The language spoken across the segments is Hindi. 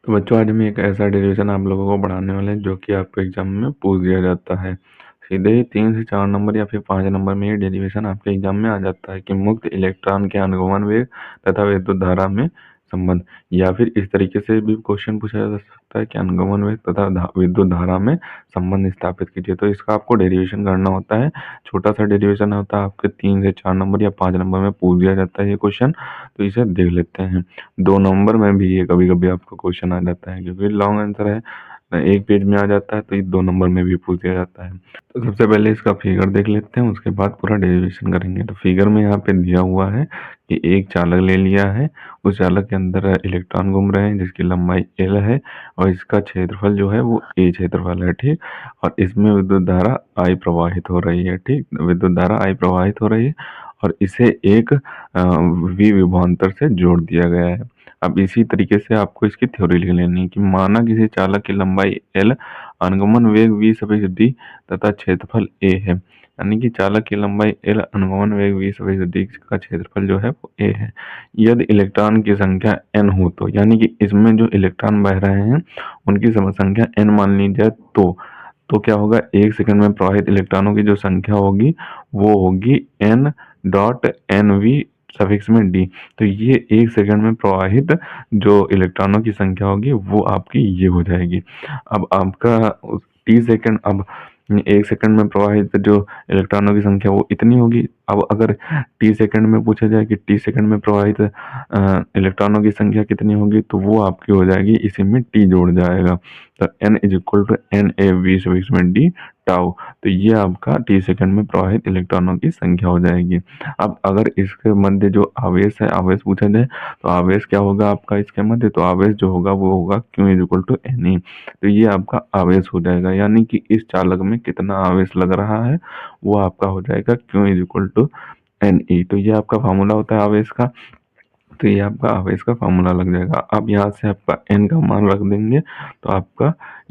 तो बच्चों आज हम एक ऐसा डेरिवेशन आप लोगों को पढ़ाने वाले हैं जो कि आपको एग्जाम में पूछ दिया जाता है। सीधे ही 3 से 4 नंबर या फिर 5 नंबर में ये डेरिवेशन आपके एग्जाम में आ जाता है कि मुक्त इलेक्ट्रॉन के अनुगमन वेग तथा विद्युत धारा में संबंध, या फिर इस तरीके से भी क्वेश्चन पूछा जा सकता है कि अनुगमन वेग तथा विद्युत धारा में संबंध स्थापित कीजिए। तो इसका आपको डेरिवेशन करना होता है। छोटा सा डेरिवेशन होता है, आपके 3 से 4 नंबर या 5 नंबर में पूछ दिया जाता है ये क्वेश्चन। तो इसे देख लेते हैं। 2 नंबर में भी ये कभी-कभी आपको क्वेश्चन आ जाता है, क्योंकि लॉन्ग आंसर है, एक पेज में आ जाता है, तो ये 2 नंबर में भी पूछ दिया जाता है। तो सबसे पहले इसका फिगर देख लेते हैं, उसके बाद पूरा डेरिवेशन करेंगे। तो फिगर में यहाँ पे दिया हुआ है कि एक चालक ले लिया है, उस चालक के अंदर इलेक्ट्रॉन घूम रहे हैं जिसकी लंबाई L है और इसका क्षेत्रफल जो है वो A क्षेत्रफल है, ठीक। और इसमें विद्युत धारा I प्रवाहित हो रही है, ठीक। विद्युत धारा I प्रवाहित हो रही है और इसे एक V विभवांतर से जोड़ दिया गया है। अब इसी तरीके से आपको इसकी थ्योरी लिख लेनी है कि माना किसी चालक की लंबाई L, अनुगमन वेग V सफिक्स D तथा क्षेत्रफल A है। यानी कि चालक की लंबाई L, अनुगमन वेग V सफिक्स D का क्षेत्रफल जो है वो A है। यदि इलेक्ट्रॉन की संख्या n हो तो, यानी कि इसमें जो इलेक्ट्रॉन बह रहे हैं उनकी संख्या n मान ली जाए तो क्या होगा, एक सेकंड में प्रवाहित इलेक्ट्रॉनों की जो संख्या होगी वो होगी n dot N V suffix में डी। तो ये एक सेकंड में प्रवाहित जो इलेक्ट्रॉनों की संख्या होगी वो आपकी ये हो जाएगी। अब आपका टी सेकंड, अब एक सेकंड में प्रवाहित जो इलेक्ट्रॉनों की संख्या वो इतनी होगी। अब अगर टी सेकंड में पूछा जाए कि टी सेकंड में प्रवाहित इलेक्ट्रॉनों की संख्या कितनी होगी, तो वो आपकी हो जाएगी, इसी में टी जोड़ जाएगा। तो n is equal to N A V suffix में डी टाउ। तो ये आपका टी सेकंड में प्रवाहित इलेक्ट्रॉनों की संख्या हो जाएगी। अब अगर इसके मध्य जो आवेश है, आवेश पूछा जाए तो आवेश क्या होगा आपका इसके मध्य, तो आवेश जो होगा वो होगा Q is equal to N E. तो ये आपका आवेश हो जाएगा, यानी कि इस चालक में कितना आवेश लग रहा है वो आपका हो जाएगा Q is equal to N E. तो ये आपका फार्मूला होता है आवेश का। तो ये आपका आवेश का फार्मूला लग जाएगा। अब यहाँ से आपका n का मान रख देंगे तो आपका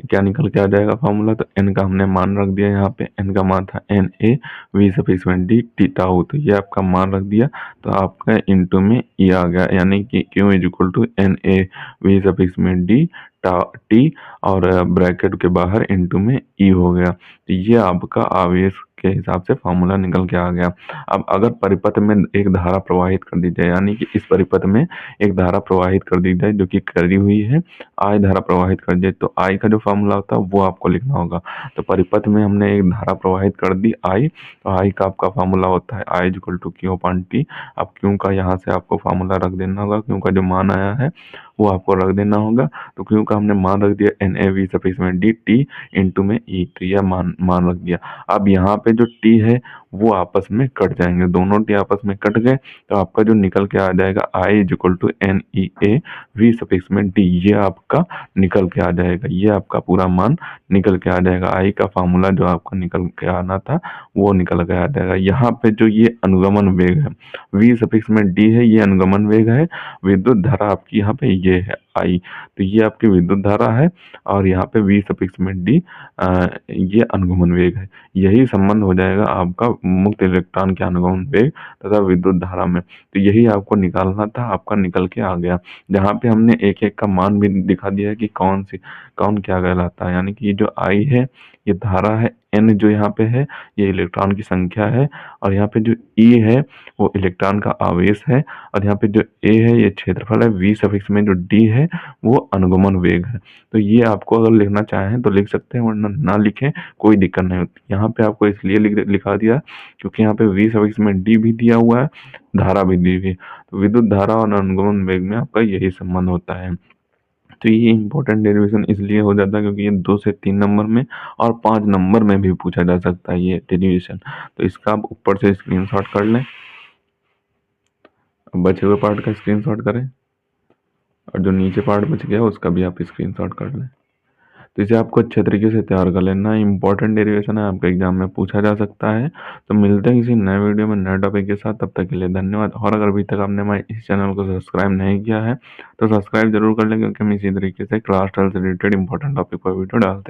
क्या निकल के आ जाएगा फार्मूला। तो n का हमने मान रख दिया, यहाँ पे n का मान था एन ए वी सफिक्स में डी टी टाउ। तो ये आपका मान रख दिया, तो आपका इंटू में ई आ गया, यानी कि Q is equal to N A V suffix में डी टी और ब्रैकेट के बाहर इंटू में ई हो गया। तो ये आपका आवेश के हिसाब से फार्मूला निकल के आ गया। अब अगर परिपथ में एक धारा प्रवाहित कर दी जाए, यानी कि इस परिपथ में एक धारा प्रवाहित कर दी जाए जो कि करी हुई है, आई धारा प्रवाहित कर दिए, तो आई का जो फार्मूला होता है वो आपको लिखना होगा। तो परिपथ में हमने एक धारा प्रवाहित कर दी आई, तो आई का आपका फार्मूला होता है I equal to Q upon T. अब क्यू का यहाँ से आपको फार्मूला रख देना होगा, क्यू का जो मान आया है वो आपको रख देना होगा। तो क्यू का हमने मान रख दिया एन ए वी सफिक्स में डी टी इंटू में ई। तो यह मान रख दिया। अब यहाँ पे जो टी है वो आपस में कट जाएंगे, दोनों टी आपस में कट गए, तो आपका जो निकल के आ जाएगा I is equal to N E A V suffix में डी। ये आपका निकल के आ जाएगा, ये आपका पूरा मान निकल के आ जाएगा। आई का फार्मूला जो आपका निकल के आना था वो निकल के आ जाएगा। यहाँ पे जो ये अनुगमन वेग है वी सफिक्स में डी है, ये अनुगमन वेग है। विद्युत धारा आपकी यहाँ पे ये है आई, तो ये आपकी विद्युत धारा है और यहाँ पे वी सफिक्स में डी ये अनुगमन वेग है। यही संबंध हो जाएगा आपका मुक्त इलेक्ट्रॉन के अनुगमन वेग तथा विद्युत धारा में। तो यही आपको निकालना था, आपका निकल के आ गया। जहाँ पे हमने एक एक का मान भी दिखा दिया है कि कौन क्या कहलाता है, यानी कि ये जो आई है ये धारा है, एन जो यहाँ पे है ये इलेक्ट्रॉन की संख्या है, और यहाँ पे जो ई है वो इलेक्ट्रॉन का आवेश है, और यहाँ पे जो ए है ये क्षेत्रफल है, वी सफिक्स में जो डी है वो अनुगमन वेग है। तो ये आपको अगर लिखना चाहें तो लिख सकते हैं, वरना ना लिखें कोई दिक्कत नहीं होती। यहाँ पे आपको इसलिए लिखा दिया क्योंकि यहाँ पे वी सफिक्स में डी भी दिया हुआ है, धारा भी दी हुई है। तो विद्युत धारा और अनुगमन वेग में आपका यही संबंध होता है। तो ये इंपॉर्टेंट डेरिवेशन इसलिए हो जाता है क्योंकि ये 2 से 3 नंबर में और 5 नंबर में भी पूछा जा सकता है ये डेरिवेशन। तो इसका आप ऊपर से स्क्रीनशॉट कर लें, बचे हुए पार्ट का स्क्रीनशॉट करें, और जो नीचे पार्ट बच गया उसका भी आप स्क्रीनशॉट कर लें। तो इसे आपको अच्छे तरीके से तैयार कर लेना है। इंपॉर्टेंट डेरिवेशन है, आपके एग्जाम में पूछा जा सकता है। तो मिलते हैं किसी नए वीडियो में नए टॉपिक के साथ, तब तक के लिए धन्यवाद। और अगर अभी तक आपने हमारे इस चैनल को सब्सक्राइब नहीं किया है तो सब्सक्राइब जरूर कर लें, क्योंकि हम इसी तरीके से क्लास 12 से रिलेटेड इंपॉर्टेंट टॉपिक पर वीडियो डालते हैं।